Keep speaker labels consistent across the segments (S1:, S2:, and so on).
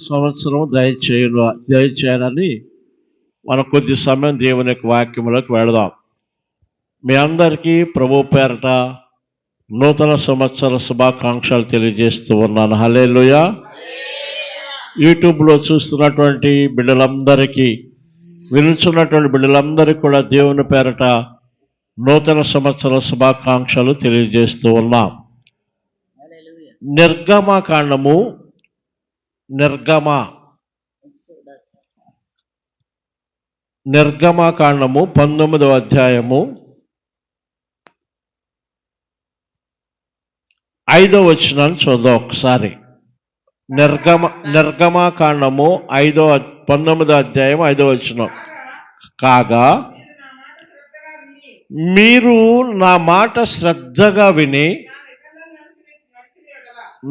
S1: సంవత్సరం దయచేయాలని మనం కొద్ది సమయం దేవుని యొక్క వాక్యంలోకి వెళదాం. మీ అందరికీ ప్రభు పేరట నూతన సంవత్సర శుభాకాంక్షలు తెలియజేస్తూ ఉన్నాను. హల్లెలూయా. యూట్యూబ్లో చూస్తున్నటువంటి బిడ్డలందరికీ, వినుచున్నటువంటి బిడ్డలందరికీ కూడా దేవుని పేరట నూతన సంవత్సర శుభాకాంక్షలు తెలియజేస్తూ ఉన్నాం. నిర్గమకాండము 19వ అధ్యాయము 5వ వచనాన్ని చూద్దాం ఒకసారి. నిర్గమకాండము 19వ అధ్యాయం 5వ వచనం. కాగా మీరు నా మాట శ్రద్ధగా విని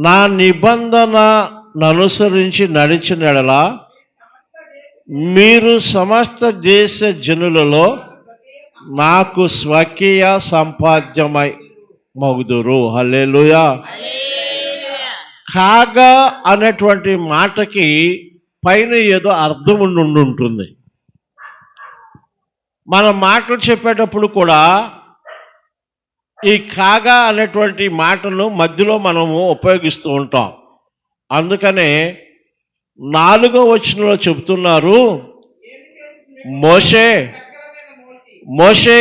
S1: నా నిబంధనను అనుసరించి నడిచిన యెడల మీరు సమస్త దేశ జనులలో నాకు స్వకీయ సంపాద్యమై మగుదురు. హల్లెలూయా. కాగా అనేటువంటి మాటకి పైన ఏదో అర్థం ఉంటుంది. మన మాటలు చెప్పేటప్పుడు కూడా ఈ కాగా అనేటువంటి మాటను మధ్యలో మనము ఉపయోగిస్తూ ఉంటాం. అందుకనే 4వ వచనంలో చెబుతున్నారు, మోషే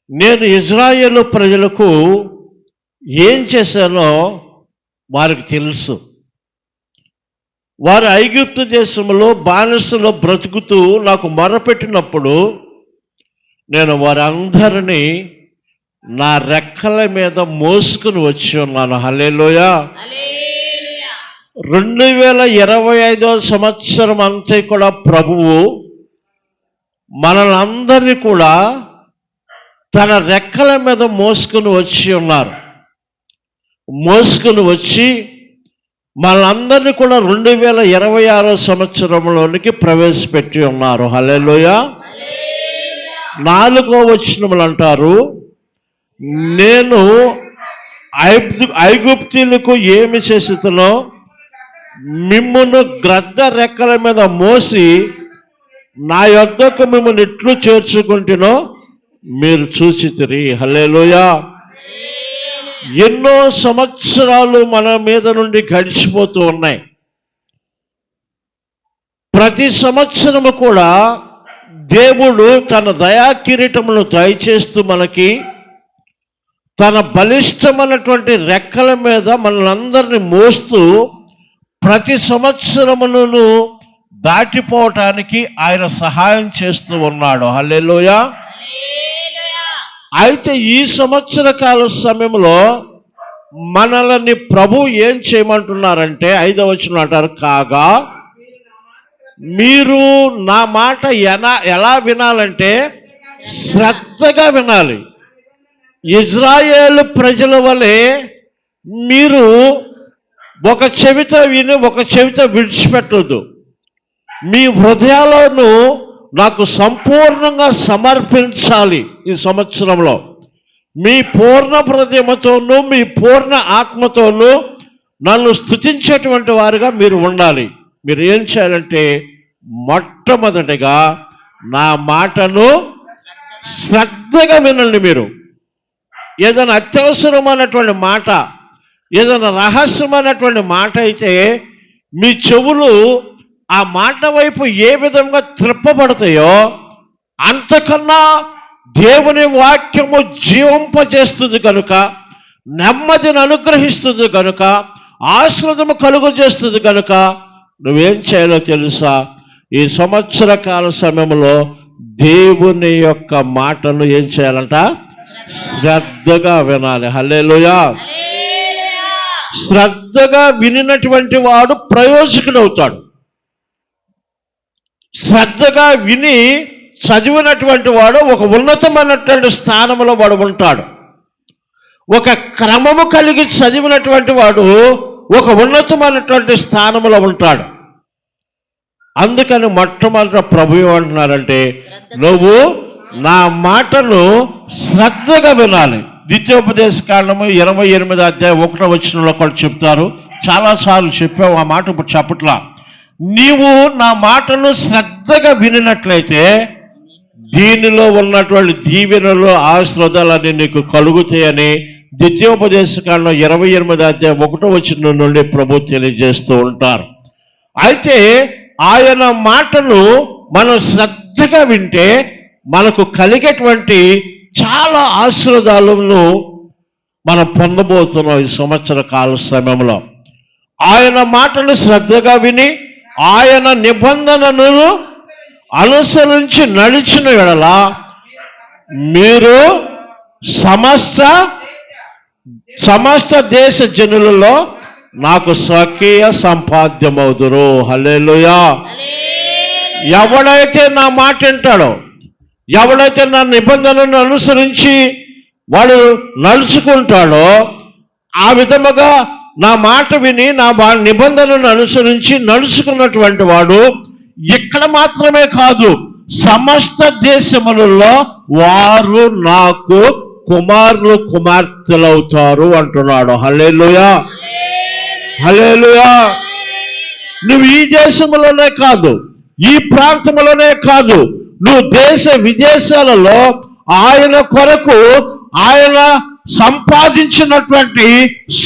S1: నేను ఇజ్రాయేలు ప్రజలకు ఏం చేశానో వారికి తెలుసు. వారు ఐగుప్తు దేశంలో బానిసలో బ్రతుకుతూ నాకు మొరపెట్టినప్పుడు నేను వారందరినీ నా రెక్కల మీద మోసుకుని వచ్చి ఉన్నాను. హల్లెలూయా. 2025వ సంవత్సరం అంతా కూడా ప్రభువు మనల్ని అందరినీ కూడా తన రెక్కల మీద మోసుకుని వచ్చి ఉన్నారు. మోసుకుని వచ్చి మనందరినీ కూడా 2026వ సంవత్సరంలోనికి ప్రవేశపెట్టి ఉన్నారు. హల్లెలూయా. 4వ వచనములు అంటారు, నేను ఐగుప్తీయులకు ఏమి చేసినో మిమ్మును గ్రద్ద రెక్కల మీద మోసి నా యొద్దకు మిమ్మల్ని ఎట్లు చేర్చుకుంటునో మీరు చూసితిరి. హల్లెలూయా. ఎన్నో సంవత్సరాలు మన మీద నుండి గడిచిపోతూ ఉన్నాయి. ప్రతి సంవత్సరము కూడా దేవుడు తన దయా కిరీటమును దయచేస్తూ మనకి తన బలిష్టమైనటువంటి రెక్కల మీద మనల్ని మోస్తూ ప్రతి సంవత్సరమును దాటిపోవటానికి ఆయన సహాయం చేస్తూ ఉన్నాడు. హల్లెలూయా. అయితే ఈ సంవత్సర కాల సమయంలో మనల్ని ప్రభు ఏం చేయమంటున్నారంటే 5వ వచనం అంటారు, కాగా మీరు నా మాట ఎలా వినాలంటే శ్రద్ధగా వినాలి. ఇజ్రాయేలు ప్రజల వలె మీరు ఒక చెవిత విని ఒక చెవిత విడిచిపెట్టొద్దు. మీ హృదయాలను నాకు సంపూర్ణంగా సమర్పించాలి. ఈ సంవత్సరంలో మీ పూర్ణ హృదయముతోనూ మీ పూర్ణ ఆత్మతోనూ నన్ను స్తుతించేటువంటి వారుగా మీరు ఉండాలి. మీరు ఏం చేయాలంటే మొట్టమొదటిగా నా మాటను శ్రద్ధగా వినండి. మీరు ఏదైనా అత్యవసరమైనటువంటి మాట, ఏదైనా రహస్యమైనటువంటి మాట అయితే మీ చెవులు ఆ మాట వైపు ఏ విధంగా త్రిప్పబడతాయో అంతకన్నా దేవుని వాక్యము జీవింపజేస్తుంది కనుక, నెమ్మదిని అనుగ్రహిస్తుంది కనుక, ఆశ్రదము కలుగు చేస్తుంది కనుక నువ్వేం చేయాలో తెలుసా? ఈ సంవత్సర కాల సమయంలో దేవుని యొక్క మాటను ఏం చేయాలంట? శ్రద్ధగా వినాలి. హల్లెలూయా. శ్రద్ధగా వినినటువంటి వాడు ప్రయోజకుడవుతాడు. శ్రద్ధగా విని చదివినటువంటి వాడు ఒక ఉన్నతమైనటువంటి స్థానంలో వాడు ఉంటాడు. ఒక క్రమము కలిగి చదివినటువంటి వాడు ఒక ఉన్నతమైనటువంటి స్థానంలో ఉంటాడు. అందుకని మొట్టమొదట ప్రభు ఏమంటున్నారంటే, నువ్వు నా మాటను శ్రద్ధగా వినాలి. ద్వితీయోపదేశ కాండము 28వ అధ్యాయం 1వ వచనంలో కూడా చెప్తారు. చాలాసార్లు చెప్పావు ఆ మాట, ఇప్పుడు చెప్పట్లా. నీవు నా మాటను శ్రద్ధగా వినినట్లయితే దీనిలో ఉన్నటువంటి దీవెనలు ఆశీర్వాదాలన్నీ నీకు కలుగుతాయని ద్వితీయోపదేశకాండం 28 నుండి ప్రభు తెలియజేస్తూ ఉంటారు. అయితే ఆయన మాటను మనం శ్రద్ధగా వింటే మనకు కలిగేటువంటి చాలా ఆశీర్వాదాలను మనం పొందబోతున్నాం ఈ సంవత్సర కాల సమయంలో. ఆయన మాటను శ్రద్ధగా విని ఆయన నిబంధనలను అనుసరించి నడిచిన యెడల మీరు సమస్త దేశ జనులలో నాకు స్వకీయ సంపాద్యమవుదురు. హల్లెలూయా. ఎవడైతే నా మాట వింటాడో, ఎవడైతే నా నిబంధనలను అనుసరించి వాడు నడుచుకుంటాడో, ఆ విధముగా నా మాట విని నా నిబంధనలను అనుసరించి నడుచుకున్నటువంటి వాడు ఇక్కడ మాత్రమే కాదు, సమస్త దేశములలో వారు నాకు కుమారులు కుమార్తెలవుతారు అంటున్నాడు. హల్లెలూయా, హల్లెలూయా. నువ్వు ఈ దేశంలోనే కాదు, ఈ ప్రాంతంలోనే కాదు, నువ్వు దేశ విదేశాలలో ఆయన కొరకు ఆయన సంపాదించినటువంటి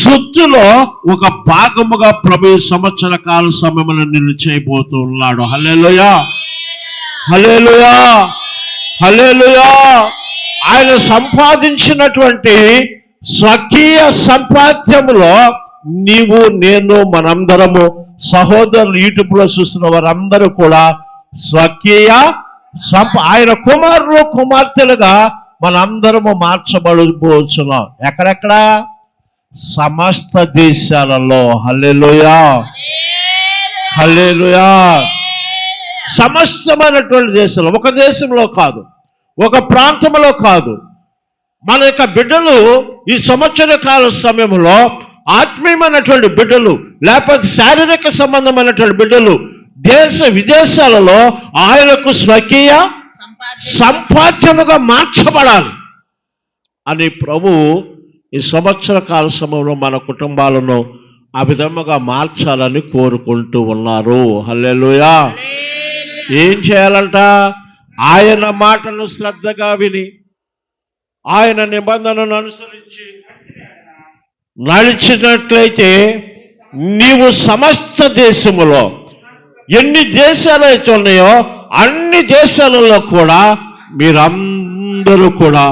S1: సొత్తులో ఒక భాగముగా ప్రభు సంవత్సర కాల సమయంలో నిన్ను చేయబోతూ ఉన్నాడు. హల్లెలూయా, హల్లెలూయా, హల్లెలూయా. ఆయన సంపాదించినటువంటి స్వకీయ సంపాద్యములో నీవు నేను మనందరము సహోదరులు యూట్యూబ్లో చూస్తున్న వారందరూ కూడా స్వకీయ ఆయన కుమారులు కుమార్తెలుగా మనందరము మార్చబడబోతున్నాం. ఎక్కడెక్కడ? సమస్త దేశాలలో. హల్లెలూయా, హల్లెలూయా. సమస్తమైనటువంటి దేశంలో, ఒక దేశంలో కాదు, ఒక ప్రాంతంలో కాదు. మన యొక్క బిడ్డలు ఈ సంవత్సర కాల సమయంలో ఆత్మీయమైనటువంటి బిడ్డలు, లేకపోతే శారీరక సంబంధమైనటువంటి బిడ్డలు దేశ విదేశాలలో ఆయనకు స్వకీయ సంపాద్యముగా మార్చబడాలి అని ప్రభు ఈ సంవత్సర కాల సమయంలో మన కుటుంబాలను ఆ విధముగా మార్చాలని కోరుకుంటూ ఉన్నారు. హల్లెలూయా. ఏం చేయాలంట? ఆయన మాటను శ్రద్ధగా విని ఆయన నిబంధనను అనుసరించి నడిచినట్లయితే నీవు సమస్త దేశములో ఎన్ని దేశాలు అయితే ఉన్నాయో అన్ని దేశాలలో కూడా మీరందరూ కూడా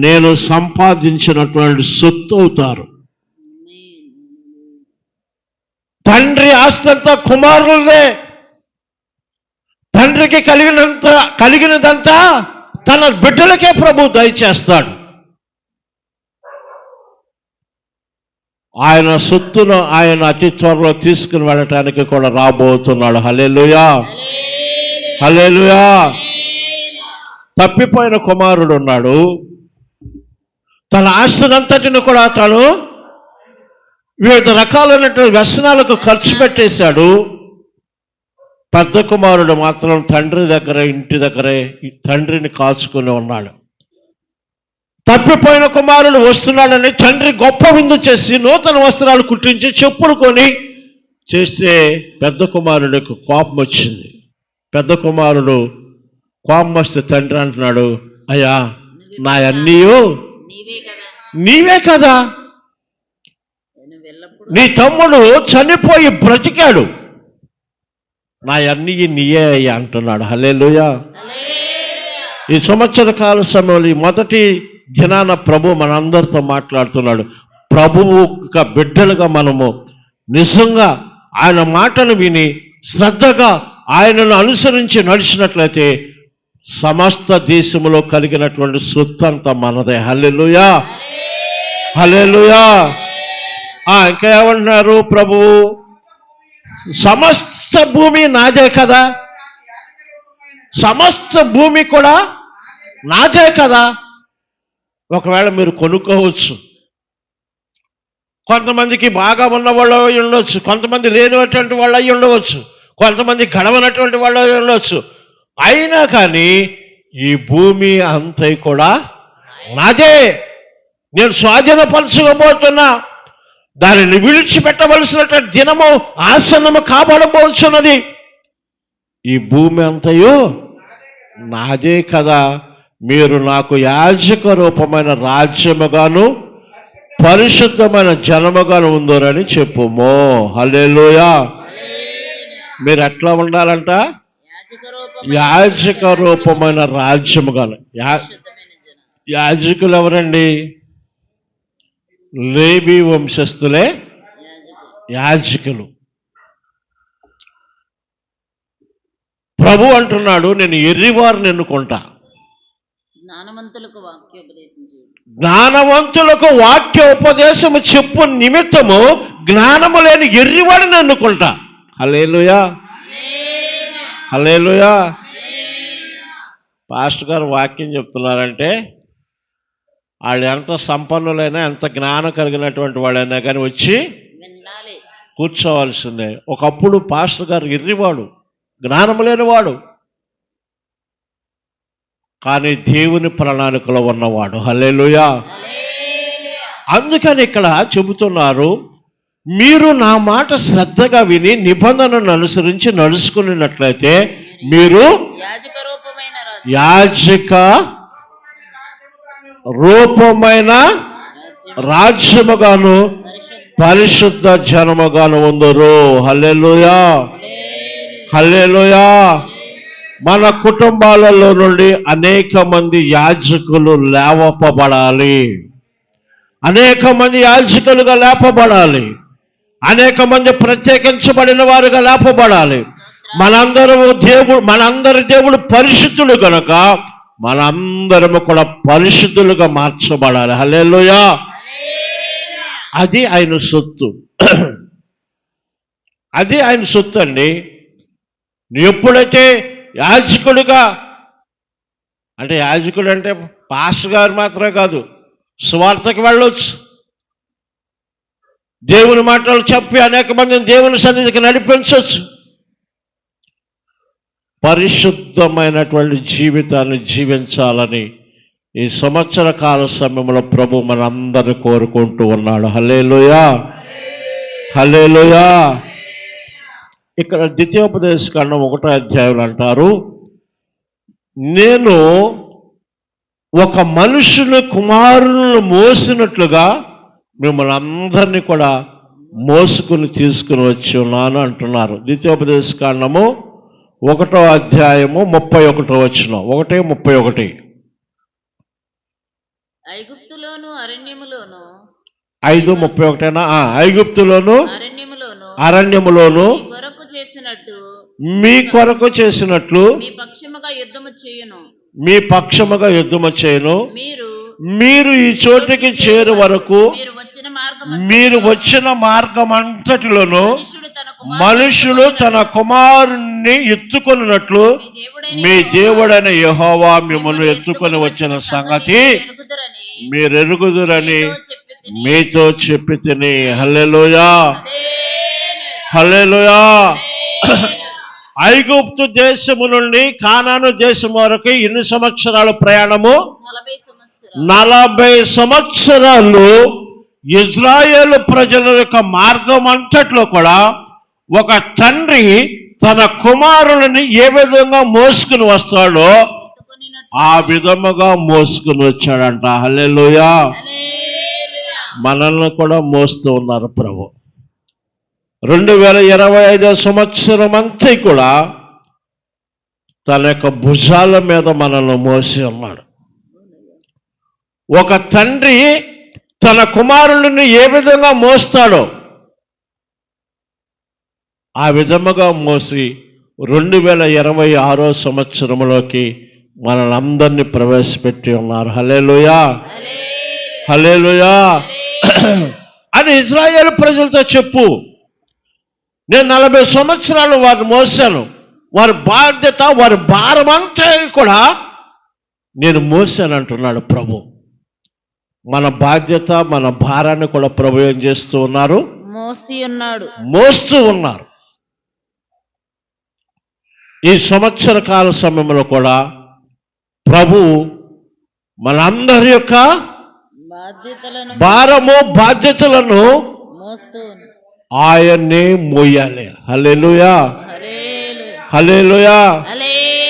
S1: నేను సంపాదించినటువంటి సొత్తు అవుతారు. తండ్రి ఆస్తి అంతా కుమారులదే. తండ్రికి కలిగినదంతా తన బిడ్డలకే ప్రభు దయచేస్తాడు. ఆయన సొత్తును ఆయన అతి త్వరలో తీసుకుని వెళ్ళటానికి కూడా రాబోతున్నాడు. హల్లెలూయా, హల్లెలూయా. తప్పిపోయిన కుమారుడు ఉన్నాడు. తన ఆస్తినంతటిని కూడా తను వివిధ రకాలైనటువంటి వ్యసనాలకు ఖర్చు పెట్టేశాడు. పెద్ద కుమారుడు మాత్రం తండ్రి దగ్గర, ఇంటి దగ్గరే తండ్రిని కాచుకుని ఉన్నాడు. తప్పిపోయిన కుమారుడు వస్తున్నాడని తండ్రి గొప్ప విందు చేసి నూతన వస్త్రాలు కుట్టించి చెప్పులు కొని చేస్తే పెద్ద కుమారుడికి కోపం వచ్చింది. పెద్ద కుమారుడు కోపం వస్తే తండ్రి అంటున్నాడు, అయ్యా నా అన్నీ నీవే కదా, నీ తమ్ముడు చనిపోయి బ్రతికాడు, నా అన్నీ నీయే అయ్యా అంటున్నాడు. హల్లెలూయా. ఈ సంవత్సర కాల సమయంలో ఈ మొదటి దినాన ప్రభు మనందరితో మాట్లాడుతున్నాడు. ప్రభువు బిడ్డలుగా మనము నిజంగా ఆయన మాటను విని శ్రద్ధగా ఆయనను అనుసరించి నడిచినట్లయితే సమస్త దేశంలో కలిగినటువంటి సొత్తు అంతా మనదే. హల్లెలూయా, హల్లెలూయా. ఇంకా ఏమంటున్నారు ప్రభువు? సమస్త భూమి నాదే కదా, సమస్త భూమి కూడా నాదే కదా. ఒకవేళ మీరు కొనుక్కోవచ్చు. కొంతమందికి బాగా ఉన్న వాళ్ళు అయి ఉండవచ్చు, కొంతమంది లేనటువంటి వాళ్ళు అయి ఉండవచ్చు, కొంతమంది గడవనటువంటి వాళ్ళు అయి ఉండవచ్చు. అయినా కానీ ఈ భూమి అంతా కూడా నాదే, నేను స్వాధీనపరచుకోబోతున్నా. దానిని విడిచిపెట్టవలసినటువంటి దినము ఆసన్నము కాబడబోచున్నది. ఈ భూమి అంతయు నాదే కదా, మీరు నాకు యాజక రూపమైన రాజ్యముగాను పరిశుద్ధమైన జనముగాను ఉందరని చెప్పుమో. హల్లెలూయా. మీరు ఎట్లా ఉండాలంట? యాజక రూపమైన రాజ్యముగాను. యాజకులు ఎవరండి? లేవి వంశస్థులే యాజకులు. ప్రభు అంటున్నాడు, నేను ఎర్రివారిని ఎన్నుకుంటా, జ్ఞానవంతులకు వాక్య ఉపదేశము చెప్పు నిమిత్తము జ్ఞానము లేని ఎర్రివాడిని ఎన్నుకుంటా. హల్లెలూయా, హల్లెలూయా. పాస్టర్ గారు వాక్యం చెప్తున్నారంటే వాళ్ళు ఎంత సంపన్నులైనా, ఎంత జ్ఞానం కలిగినటువంటి వాడైనా కానీ వచ్చి కూర్చోవలసిందే. ఒకప్పుడు పాస్టర్ గారు ఎర్రివాడు, జ్ఞానము లేనివాడు, కానీ దేవుని ప్రణాళికలో ఉన్నవాడు. హల్లెలూయా. అందుకని ఇక్కడ చెబుతున్నారు, మీరు నా మాట శ్రద్ధగా విని నిబంధనను అనుసరించి నడుచుకున్నట్లయితే మీరు యాజక రూపమైన రాజ్యముగాను పరిశుద్ధ జనముగాను ఉందరు. హల్లెలూయా, హల్లెలూయా. మన కుటుంబాలలో నుండి అనేక మంది యాజకులు లేవపబడాలి, అనేక మంది యాజకులుగా లేపబడాలి, అనేక మంది ప్రత్యేకించబడిన వారుగా లేపబడాలి. మనందరి దేవుడు పరిశుద్ధుడు కనుక మనందరము కూడా పరిశుద్ధులుగా మార్చబడాలి. హల్లెలూయా. అది ఆయన సొత్తు, అది ఆయన సొత్తు అండి. ఎప్పుడైతే యాజకుడుగా, అంటే యాజకుడు అంటే పాస్టర్ గారు మాత్రమే కాదు, సువార్తకి వెళ్ళొచ్చు, దేవుని మాటలు చెప్పి అనేక మందిని దేవుని సన్నిధికి నడిపించవచ్చు. పరిశుద్ధమైనటువంటి జీవితాన్ని జీవించాలని ఈ సంవత్సర కాల సమయంలో ప్రభు మనందరినీ కోరుకుంటూ ఉన్నాడు. హల్లెలూయా, హల్లెలూయా. ఇక్కడ ద్వితీయోపదేశకాండం 1వ అధ్యాయంలో అంటారు, నేను ఒక మనుషుని కుమారులను మోసినట్లుగా మిమ్మల్ని అందరినీ కూడా మోసుకుని తీసుకుని వచ్చి ఉన్నాను అంటున్నారు. ద్వితీయోపదేశకాండము 1వ అధ్యాయము 31వ వచనం, 1:31.
S2: ఐగుప్తులోను అరణ్యములోను
S1: 5:31. ఐగుప్తులోను అరణ్యములోను మీ కొరకు చేసినట్లు
S2: మీ పక్షముగా
S1: యుద్ధము చేయను. మీరు ఈ చోటికి చేరు వరకు మీరు వచ్చిన మార్గం అంతటిలోను మనుషుడు తన కుమారుణ్ణి ఎత్తుకొనున్నట్లు మీ దేవుడైన యెహోవా మిమ్మల్ని ఎత్తుకొని వచ్చిన సంగతి మీరు ఎరుగుదురని మీతో చెప్పి తిని. హల్లెలూయా, హల్లెలూయా. ఐగుప్తు దేశము నుండి కానాను దేశం వరకు ఎన్ని సంవత్సరాల ప్రయాణము? 40 సంవత్సరాలు. ఇజ్రాయేలు ప్రజల యొక్క మార్గం అంతట్లో కూడా ఒక తండ్రి తన కుమారుని ఏ విధంగా మోసుకుని వస్తాడో ఆ విధముగా మోసుకుని వచ్చాడంట. హల్లెలూయా. మనల్ని కూడా మోస్తూ ఉన్నారు ప్రభు. 2025 సంవత్సరం అంతా కూడా తన యొక్క భుజాల మీద మనల్ని మోసి ఉన్నాడు. ఒక తండ్రి తన కుమారుడిని ఏ విధంగా మోస్తాడో ఆ విధముగా మోసి 2026 సంవత్సరంలోకి మనల్ని ప్రవేశపెట్టి ఉన్నారు. హల్లెలూయా, హల్లెలూయా అని ఇజ్రాయేల్ ప్రజలతో చెప్పు. నేను 40 సంవత్సరాలు వారిని మోసాను, వారి బాధ్యత, వారి భారం అంతా కూడా నేను మోసాను అంటున్నాడు ప్రభు. మన బాధ్యత, మన భారాన్ని కూడా ప్రభు ఏం చేస్తూ ఉన్నారు? మోస్తూ ఉన్నారు. ఈ సంవత్సర కాల సమయంలో కూడా ప్రభు మనందరి యొక్క భారము, బాధ్యతలను
S2: మోస్తూను.
S1: ఆయన్నే మోయాలి. హల్లెలూయా,
S2: హల్లెలూయా.
S1: హల్లెలూయా.
S2: హల్లెలూయా.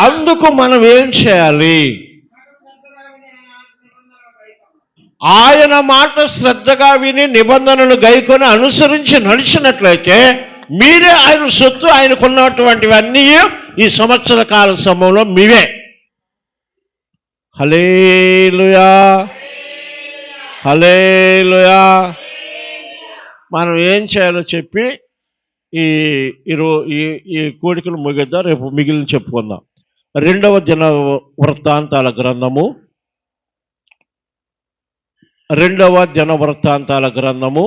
S1: అందుకు మనం ఏం చేయాలి? ఆయన మాట శ్రద్ధగా విని నిబంధనలు గైకొని అనుసరించి నడిచినట్లయితే మీరే ఆయన సొత్తు. ఆయనకున్నటువంటివన్నీ ఈ సంవత్సర కాల సమయంలో మీవే. హల్లెలూయా, హల్లెలూయా. మనం ఏం చేయాలో చెప్పి ఈ ఈ కోడికలు ముగిద్దాం. రేపు మిగిలిన చెప్పుకుందాం. 2వ దిన వృత్తాంతాల గ్రంథము, 2వ దిన వృత్తాంతాల గ్రంథము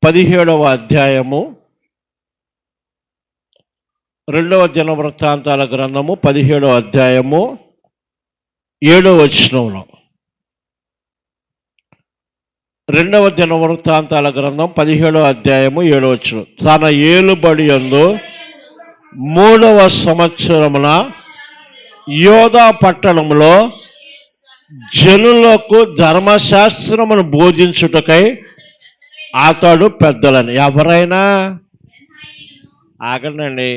S1: 17వ అధ్యాయము, 2వ దిన వృత్తాంతాల గ్రంథము 17వ అధ్యాయము 7వ వచనంలో, 2వ దిన వృత్తాంతాల గ్రంథం 17వ అధ్యాయము 7వ వచనం. తన ఏలుబడి యందు 3వ సంవత్సరమున యోధా పట్టణంలో జనులకు ధర్మశాస్త్రమును బోధించుటకై అతడు పెద్దలని. ఎవరైనా ఆగండి,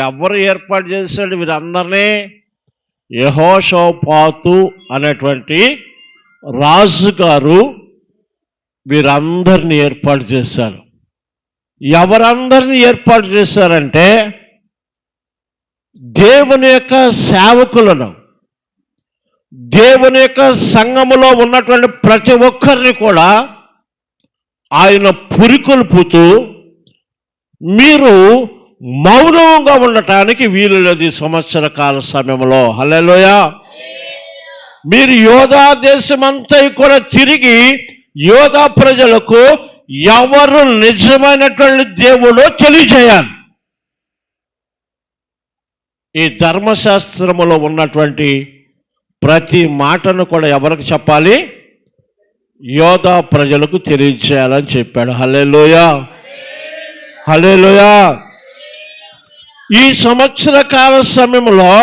S1: ఎవరు ఏర్పాటు చేశాడు వీరందరినీ? యెహోషాపాతు అనేటువంటి రాజుగారు వీరందరినీ ఏర్పాటు చేశారు. ఎవరందరినీ ఏర్పాటు చేశారంటే దేవుని యొక్క సేవకులను, దేవుని యొక్క సంఘములో ఉన్నటువంటి ప్రతి ఒక్కరిని కూడా ఆయన పురికొల్పుతూ మీరు మౌనంగా ఉండటానికి వీలు లేదు ఈ సంవత్సర కాల సమయంలో. హల్లెలూయా. మీరు యోధా దేశమంతా కూడా తిరిగి యోధా ప్రజలకు ఎవరు నిజమైనటువంటి దేవుడో తెలియజేయాలి. ఈ ధర్మశాస్త్రములో ఉన్నటువంటి ప్రతి మాటను కూడా ఎవరికి చెప్పాలి? యోధా ప్రజలకు తెలియజేయాలని చెప్పాడు. హల్లెలూయా, హల్లెలూయా. ఈ సంవత్సర కాల సమయంలో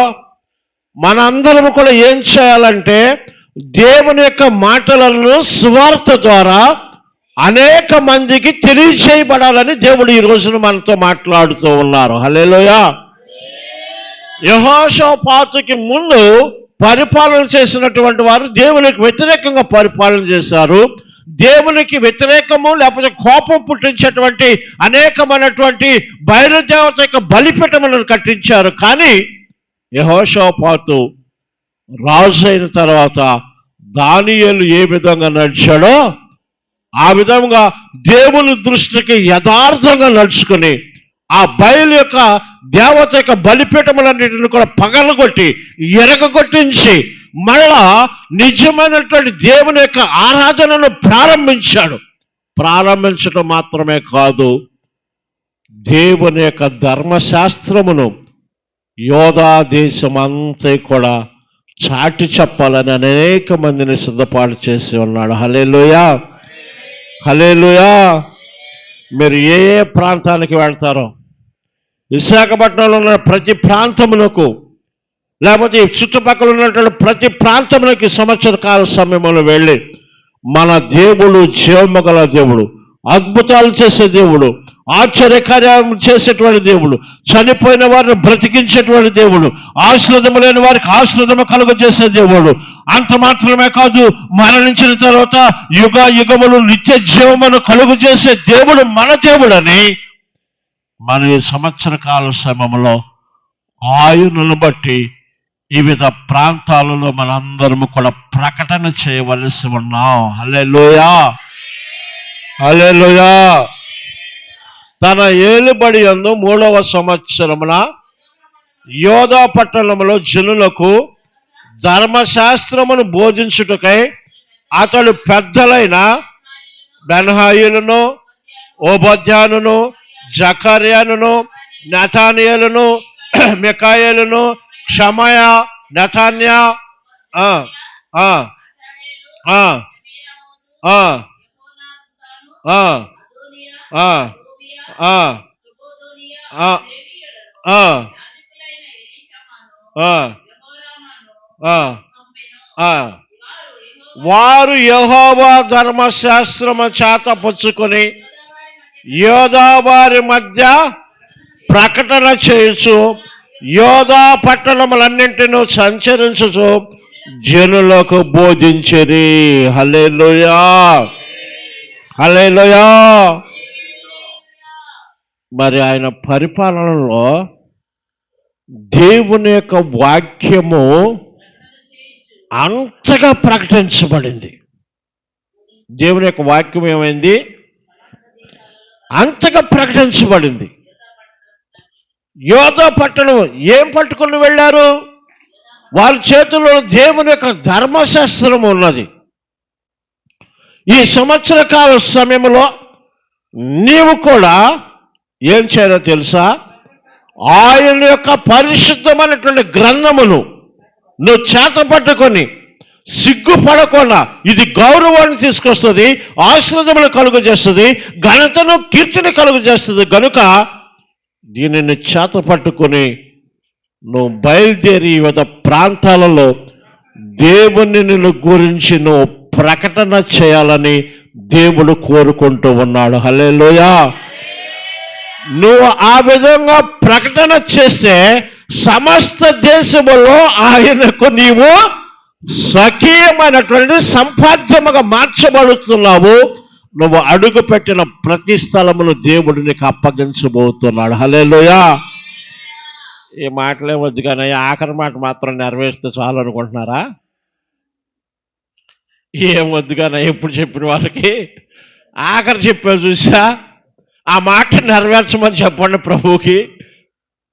S1: మనందరం కూడా ఏం చేయాలంటే దేవుని యొక్క మాటలను సువార్త ద్వారా అనేక మందికి తెలియచేయబడాలని దేవుడు ఈ రోజున మనతో మాట్లాడుతూ ఉన్నారు. హల్లెలూయా. యెహోషాపాతుకి ముందు పరిపాలన చేసినటువంటి వారు దేవునికి వ్యతిరేకంగా పరిపాలన చేశారు. దేవునికి వ్యతిరేకము లేకపోతే కోపం పుట్టించేటువంటి అనేకమైనటువంటి బయలుదేవత యొక్క బలిపీఠములను కట్టించారు. కానీ యెహోషాపాతు రాజు అయిన తర్వాత దానియేలు ఏ విధంగా నడిచాడో ఆ విధంగా దేవుని దృష్టికి యథార్థంగా నడుచుకుని ఆ బయలు యొక్క దేవత యొక్క బలిపీఠములన్నింటిని కూడా పగలగొట్టి ఎరగొట్టించి మళ్ళా నిజమైనటువంటి దేవుని యొక్క ఆరాధనను ప్రారంభించాడు. ప్రారంభించడం మాత్రమే కాదు, దేవుని యొక్క ధర్మశాస్త్రమును యోధా దేశం అంతా కూడా చాటి చెప్పాలని అనేక మందిని సిద్ధపాటు చేసి ఉన్నాడు. హల్లెలూయా, హల్లెలూయా. మీరు ఏ ఏ ప్రాంతానికి వెళ్తారో, విశాఖపట్నంలో ఉన్న ప్రతి ప్రాంతమునకు లేకపోతే చుట్టుపక్కల ఉన్నటువంటి ప్రతి ప్రాంతమునకి సంవత్సర కాల సమయంలో వెళ్ళి మన దేవుడు జీవము గల దేవుడు, అద్భుతాలు చేసే దేవుడు, ఆశ్చర్యకార్యాలు చేసేటువంటి దేవుడు, చనిపోయిన వారిని బ్రతికించేటువంటి దేవుడు, ఆశ్రదము లేని వారికి ఆశ్రదము కలుగజేసే దేవుడు. అంత మాత్రమే కాదు, మరణించిన తర్వాత యుగ యుగములు నిత్య జీవమును కలుగు చేసే దేవుడు మన దేవుడని మన ఈ సంవత్సర కాల సమయంలో ఆయనను బట్టి వివిధ ప్రాంతాలలో మనందరము కూడా ప్రకటన చేయవలసి ఉన్నాం. హల్లెలూయా, హల్లెలూయా. తన ఏలుబడి యందు 3వ సంవత్సరమున యోధా పట్టణంలో జనులకు ధర్మశాస్త్రమును బోధించుటకై అతడు పెద్దలైన బెన్హాయిలను, ఓబద్యానును, జకర్యానును, నెతానియేలును, మికాయేలును, షమయ, నెతాన్యా, వారు యెహోవా ధర్మశాస్త్రము చేతపుచ్చుకొని యోధా వారి మధ్య ప్రకటన చేయుచు యోధా పట్టణములన్నింటినీ సంచరించుచు జనులకు బోధించిరి. హల్లెలూయా, హల్లెలూయా. మరి ఆయన పరిపాలనలో దేవుని యొక్క వాక్యము అంతగా ప్రకటించబడింది. దేవుని యొక్క వాక్యం ఏమైంది? అంతగా ప్రకటించబడింది. యోధా పట్టణం ఏం పట్టుకుని వెళ్ళారు? వారి చేతుల్లో దేవుని యొక్క ధర్మశాస్త్రం ఉన్నది. ఈ సంవత్సర కాల సమయంలో నీవు కూడా ఏం చేయాలో తెలుసా? ఆయన యొక్క పరిశుద్ధమైనటువంటి గ్రంథమును నువ్వు చేత పట్టుకొని సిగ్గుపడకుండా, ఇది గౌరవాన్ని తీసుకొస్తుంది, ఆశీర్వాదములు కలుగు చేస్తుంది, ఘనతను కీర్తిని కలుగు చేస్తుంది. కనుక దీనిని చేత పట్టుకొని నువ్వు బయలుదేరి వివిధ ప్రాంతాలలో దేవుని నిన్ను గురించి నువ్వు ప్రకటన చేయాలని దేవుడు కోరుకుంటూ ఉన్నాడు. హల్లెలూయా. నువ్వు ఆ విధంగా ప్రకటన చేస్తే సమస్త దేశములో ఆయనకు నీవు స్వకీయమైనటువంటి సంపాద్యముగా మార్చబడుతున్నావు. నువ్వు అడుగు పెట్టిన ప్రతి స్థలమును దేవుడు నీకు అప్పగించబోతున్నాడు. హల్లెలూయా. ఈ మాటలే వద్దు కానీ ఆఖరి మాట మాత్రం నెరవేరిస్తే చాలు అనుకుంటున్నారా? ఏం వద్దు కానీ ఎప్పుడు చెప్పిన వాళ్ళకి ఆఖరి చెప్పే చూసా, ఆ మాట నెరవేర్చమని చెప్పండి ప్రభువుకి.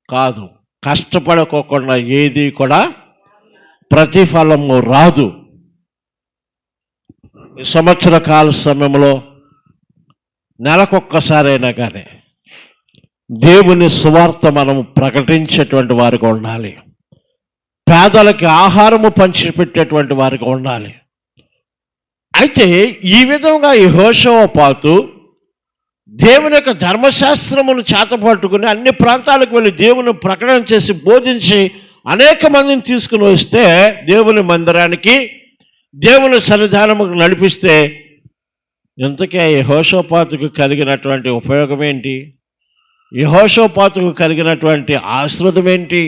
S1: కాదు, కష్టపడుకోకుండా ఏది కూడా ప్రతిఫలము రాదు. ఈ సంవత్సర కాల సమయంలో నెలకొక్కసారైనా కానీ దేవుని సువార్త మనము ప్రకటించేటువంటి వారిగా ఉండాలి. పేదలకి ఆహారము పంచిపెట్టేటువంటి వారిగా ఉండాలి. అయితే ఈ విధంగా యెహోషాపాతు దేవుని యొక్క ధర్మశాస్త్రమును చేతపట్టుకుని అన్ని ప్రాంతాలకు వెళ్ళి దేవుని ప్రకటన చేసి బోధించి అనేక మందిని తీసుకుని వస్తే, దేవుని మందిరానికి దేవుని సన్నిధానముకు నడిపిస్తే, ఇంతకీ యెహోషాపాతుకు కలిగినటువంటి ఉపయోగం ఏంటి? యెహోషాపాతుకు కలిగినటువంటి ఆశీర్వాదం ఏంటి?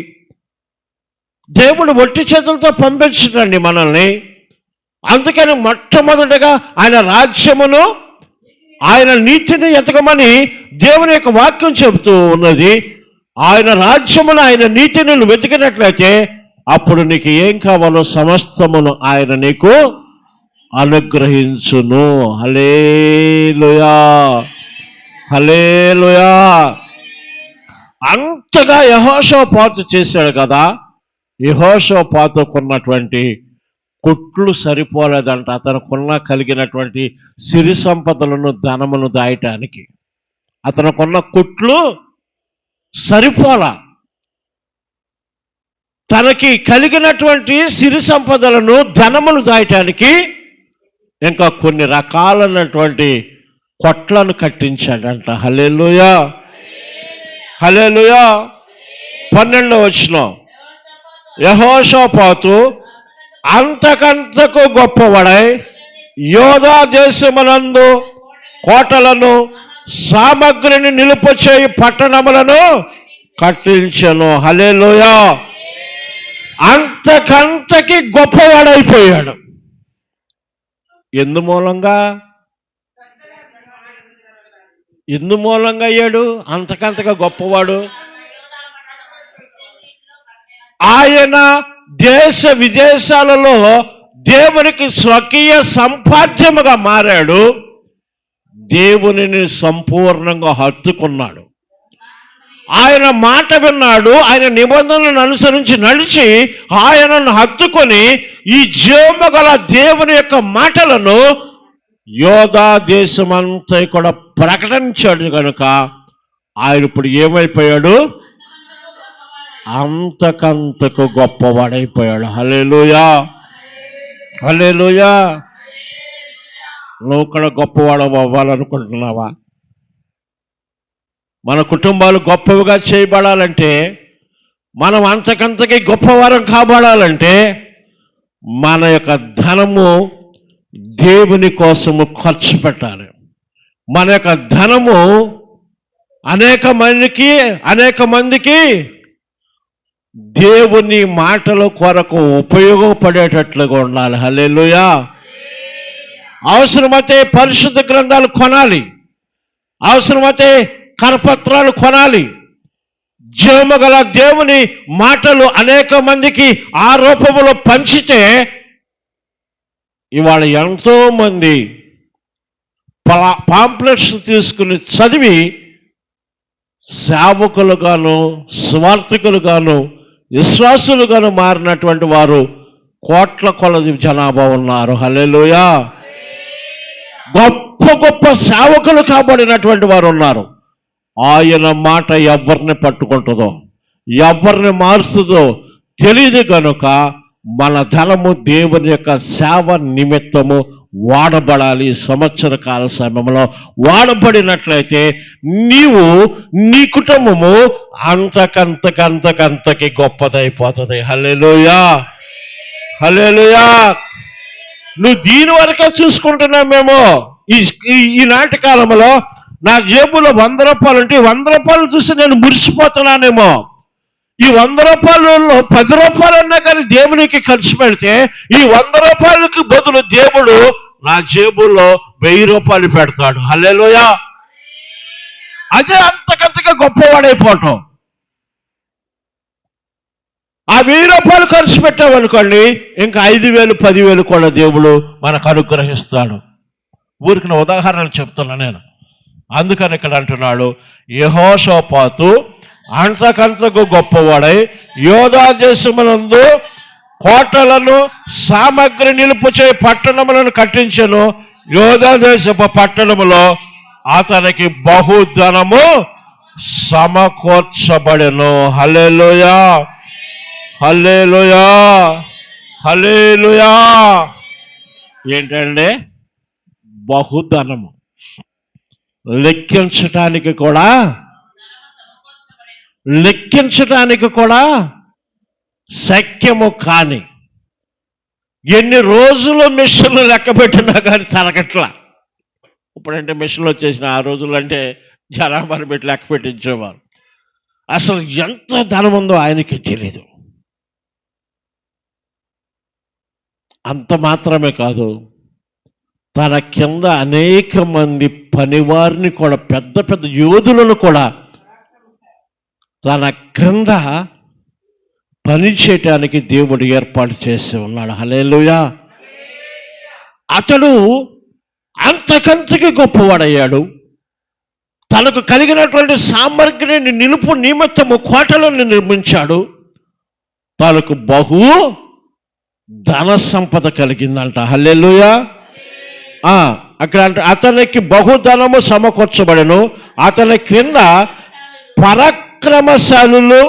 S1: దేవుడు ఒట్టి చేతులతో పంపించడండి మనల్ని. అందుకని మొట్టమొదటిగా ఆయన రాజ్యమును, ఆయన నీతిని ఎతకమని దేవుని యొక్క వాక్యం చెబుతూ ఉన్నది. ఆయన రాజ్యమును, ఆయన నీతిని నువ్వు వెతికినట్లయితే అప్పుడు నీకు ఏం కావాలో సమస్తమును ఆయన నీకు అనుగ్రహించును. హల్లెలూయా, హల్లెలూయా. అంతగా యెహోషాపాతు చేశాడు కదా. యెహోషాపాతుకున్నటువంటి కుట్లు సరిపోలేదంట అతనుకున్న కలిగినటువంటి సిరి సంపదలను, ధనమును దాయటానికి. అతనుకున్న కుట్లు సరిపోలా. తనకి కలిగినటువంటి సిరి సంపదలను, ధనమును దాయటానికి ఇంకా కొన్ని రకాలైనటువంటి కొట్లను కట్టించాడంట. హల్లెలూయా, హల్లెలూయా. 12వ వచనం, యెహోషాపాతు అంతకంతకు గొప్పవాడై యోధా దేశమునందు కోటలను, సామగ్రిని నిలుపచేయి పట్టణములను కట్టించెను. హల్లెలూయా. అంతకంతకి గొప్పవాడైపోయాడు. ఎందు మూలంగా అయ్యాడు అంతకంతగా గొప్పవాడు? ఆయన దేశ విదేశాలలో దేవునికి స్వకీయ సంపాద్యముగా మారాడు. దేవునిని సంపూర్ణంగా హత్తుకున్నాడు. ఆయన మాట విన్నాడు. ఆయన నిబంధనలను అనుసరించి నడిచి ఆయనను హత్తుకొని ఈ జీవము గల దేవుని యొక్క మాటలను యోధా దేశమంతా కూడా ప్రకటించాడు. కనుక ఆయన ఇప్పుడు ఏమైపోయాడు? అంతకంతకు గొప్పవాడైపోయాడు. హల్లెలూయా, హల్లెలూయా. నువ్వు కూడా గొప్పవాడు అవ్వాలనుకుంటున్నావా? మన కుటుంబాలు గొప్పవిగా చేయబడాలంటే, మనం అంతకంతకి గొప్పవారం కాబడాలంటే మన యొక్క ధనము, దేవుని కోసము ఖర్చు పెట్టాలి. మన యొక్క ధనము అనేక మందికి దేవుని మాటల కొరకు ఉపయోగపడేటట్లుగా ఉండాలి. హల్లెలూయా. అవసరమైతే పరిశుద్ధ గ్రంథాలు కొనాలి, అవసరమైతే కరపత్రాలు కొనాలి. జీవము గల దేవుని మాటలు అనేక మందికి ఆ రూపంలో పంచితే ఇవాళ ఎంతో మంది పాంప్లెట్స్ తీసుకుని చదివి సేవకులుగాను స్వార్థికులుగాను విశ్వాసులుగాను మారినటువంటి వారు కోట్ల కొలది జనాభా ఉన్నారు. హల్లెలూయా. గొప్ప గొప్ప సేవకులు కాబడినటువంటి వారు ఉన్నారు. ఆయన మాట ఎవరిని పట్టుకుంటుందో ఎవరిని మారుస్తుందో తెలియదు కనుక మన ధనము దేవుని యొక్క సేవ నిమిత్తము వాడబడాలి. సంవత్సర కాల సమయంలో వాడబడినట్లయితే నీవు నీ కుటుంబము అంతకంతకి గొప్పదైపోతుంది. హల్లెలూయా, హల్లెలూయా. నువ్వు దీని వరకే చూసుకుంటున్నామేమో. ఈనాటి కాలంలో నా జేబులో 100 రూపాయలు ఉంటే 100 రూపాయలు చూసి నేను మురిసిపోతున్నానేమో. ఈ 100 రూపాయలలో 10 రూపాయలన్నా కానీ దేవునికి ఖర్చు పెడితే ఈ 100 రూపాయలకు బదులు దేవుడు నా జేబులో 1000 రూపాయలు పెడతాడు. హల్లెలూయా. అదే అంతకంతగా గొప్పవాడైపోవటం. ఆ 1000 రూపాయలు ఖర్చు పెట్టామనుకోండి, ఇంకా 5000 10,000 కూడా దేవుడు మనకు అనుగ్రహిస్తాడు. ఊరికి నా ఉదాహరణలు చెప్తున్నా నేను. అందుకని ఇక్కడ అంటున్నాడు, యెహోషాపాతు అంతకంతకు గొప్పవాడై యోధా దేశమునందు కోటలను సామగ్రి నిలుపుచే పట్టణములను కట్టించెను. యోధా దేశపు పట్టణములో అతనికి బహుధనము సమకూర్చబడెను. హల్లెలూయా, హల్లెలూయా, హల్లెలూయా. ఏంటంటే బహుధనము లెక్కించటానికి కూడా శక్యము కాని, ఎన్ని రోజులు మిషన్లు లెక్క పెట్టినా కానీ తరగట్లా. ఇప్పుడంటే మిషన్లు వచ్చేసిన, ఆ రోజులు అంటే జనాభాను పెట్టి లెక్క పెట్టించేవారు. అసలు ఎంత ధనం ఉందో ఆయనకి తెలీదు. అంత మాత్రమే కాదు, తన కింద అనేక మంది పనివారిని కూడా, పెద్ద పెద్ద యోధులను కూడా తన క్రింద పని చేయటానికి దేవుడు ఏర్పాటు చేసి ఉన్నాడు. హల్లెలూయా. అతడు అంతకంతకి గొప్పవాడయ్యాడు. తనకు కలిగినటువంటి సామగ్రిని నిలుపు నిమిత్తము కోటలను నిర్మించాడు. తనకు బహు ధన సంపద కలిగిందంట. హల్లెలూయా. అక్కడ అంటే అతనికి బహుధనము సమకూర్చబడెను. అతని క్రింద పరాక్రమశాలులు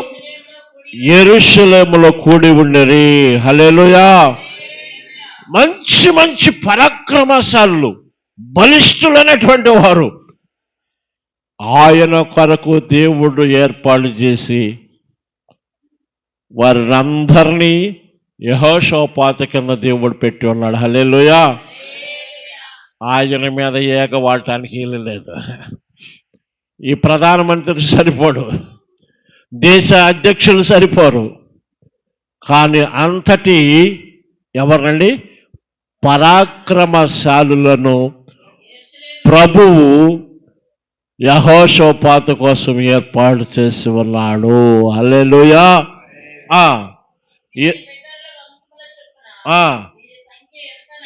S1: యెరూషలేములో కూడి ఉండిరి. హల్లెలూయా. మంచి మంచి పరాక్రమశాలులు, బలిష్ఠులైనటువంటి వారు ఆయన కొరకు దేవుడు ఏర్పాటు చేసి వారందరినీ యెహోషాపాతు కింద దేవుడు పెట్టి ఉన్నాడు. హల్లెలూయా. ఆయన మీద ఏగవాడటానికి వీలు లేదు. ఈ ప్రధానమంత్రి సరిపోడు, దేశ అధ్యక్షులు సరిపోరు. కానీ అంతటి ఎవరండి పరాక్రమశాలులను ప్రభువు యెహోషాపాతు కోసం ఏర్పాటు చేసి ఉన్నాడు. హల్లెలూయా.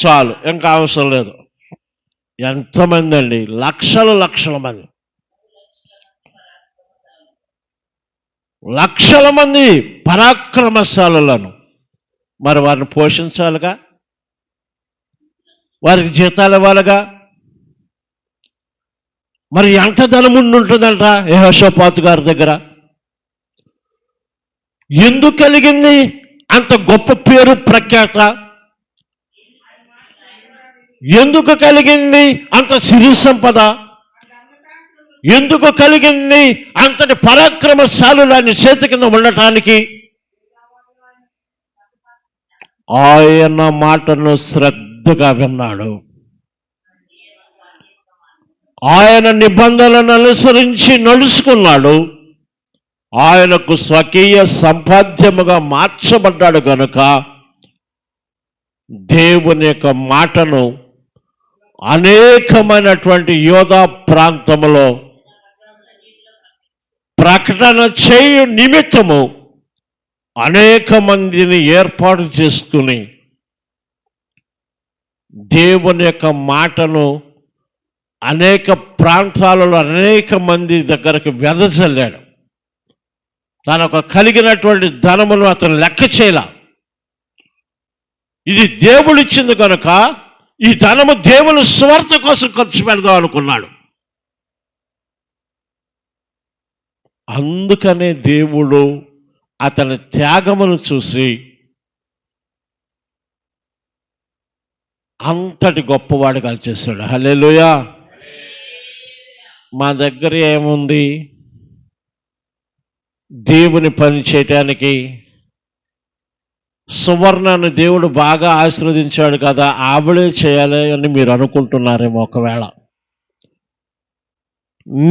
S1: చాలు, ఇంకా అవసరం లేదు. ఎంతమంది అండి? లక్షల మంది, లక్షల మంది పరాక్రమశాలులను. మరి వారిని పోషించాలిగా, వారికి జీతాలు ఇవ్వాలిగా. మరి ఎంత ధనం ఉంటుందంట యెహోషాపాతు గారి దగ్గర? ఎందుకు కలిగింది అంత గొప్ప పేరు ప్రఖ్యాత? ఎందుకు కలిగింది అంత సిరి సంపద? ఎందుకు కలిగింది అంతటి పరాక్రమశాలులని చేతి కింద ఉండటానికి? ఆయన మాటను శ్రద్ధ శ్రద్ధగా విన్నాడు. ఆయన నిబంధనలను అనుసరించి నడుచుకున్నాడు. ఆయనకు స్వకీయ సంపాద్యముగా మార్చబడ్డాడు గనుక దేవుని యొక్క మాటను అనేకమైనటువంటి యోధా ప్రాంతములో ప్రకటన చేయు నిమిత్తము అనేక మందిని ఏర్పాటు చేసుకుని దేవుని యొక్క మాటను అనేక ప్రాంతాలలో అనేక మంది దగ్గరకు వెదజల్లాడు. తనకు కలిగినటువంటి ధనమును అతను లెక్క చేయలా. ఇది దేవుడిచ్చింది కనుక ఈ ధనము దేవుని స్వార్థ కోసం ఖర్చు పెడదాం అనుకున్నాడు. అందుకనే దేవుడు అతని త్యాగమును చూసి అంతటి గొప్పవాడుగా చేశాడు. హల్లెలూయా. మా దగ్గర ఏముంది? దేవుని పని చేయటానికి సువర్ణను దేవుడు బాగా ఆశీర్వదించాడు కదా, ఆవిడే చేయాలి అని మీరు అనుకుంటున్నారేమో. ఒకవేళ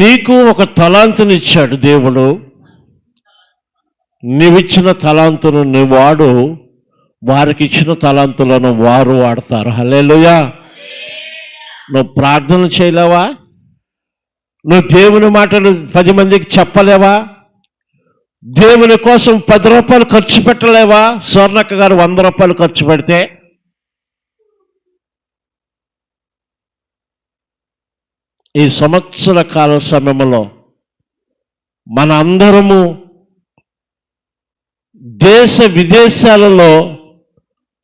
S1: నీకు ఒక తలాంతుని ఇచ్చాడు దేవుడు, నీవిచ్చిన తలాంతును నీ వాడు, వారికి ఇచ్చిన తలాంతులను వారు వాడతారు. హల్లెలూయా. నువ్వు ప్రార్థన చేయలేవా? నువ్వు దేవుని మాటలు 10 మందికి చెప్పలేవా? దేవుని కోసం 10 రూపాయలు ఖర్చు పెట్టలేవా? స్వర్ణక్క గారు 100 రూపాయలు ఖర్చు పెడితే ఈ సంవత్సర కాల సమయంలో మన అందరము దేశ విదేశాలలో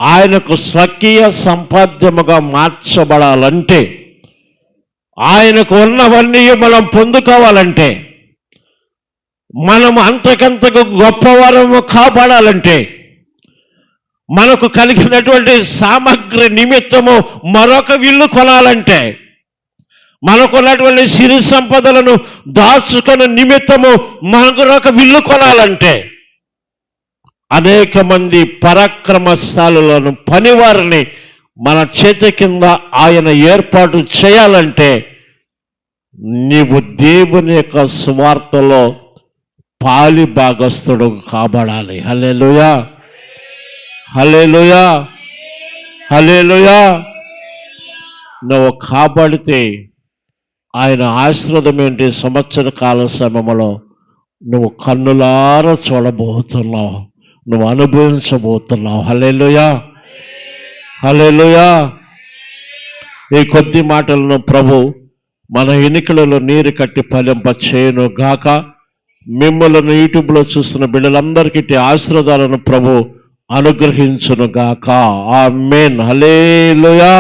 S1: ఆయనకు స్వకీయ సంపాద్యముగా మార్చబడాలంటే, ఆయనకు ఉన్నవన్నీ మనం పొందుకోవాలంటే, మనం అంతకంతకు గొప్పవారము కాపాడాలంటే, మనకు కలిగినటువంటి సామగ్రి నిమిత్తము మరొక ఇల్లు కొనాలంటే, మనకున్నటువంటి సిరి సంపదలను దాచుకునే నిమిత్తము మరొక ఇల్లు కొనాలంటే, అనేక మంది పరాక్రమశాలులను పనివారిని మన చేతి కింద ఆయన ఏర్పాటు చేయాలంటే, నీవు దేవుని యొక్క సువార్తలో పాలి భాగస్థుడు కాబడాలి. హల్లెలూయా, హల్లెలూయా, హల్లెలూయా. నువ్వు కాబడితే ఆయన ఆశీర్వాదం ఏంటి? సంవత్సర కాల సమయంలో నువ్వు కన్నులారా చూడబోతున్నావు, నువ్వు అనుభవించబోతున్నావు. హల్లెలూయా, హల్లెలూయా. ఈ కొద్ది మాటలను ప్రభు మన ఎన్నికలలో నీరు కట్టి ఫలింప చేయను గాక. మిమ్మల్ని యూట్యూబ్లో చూస్తున్న బిడ్డలందరికీ ఆశీర్వాదాలను ప్రభు అనుగ్రహించును గాక. ఆమేన్. హల్లెలూయా.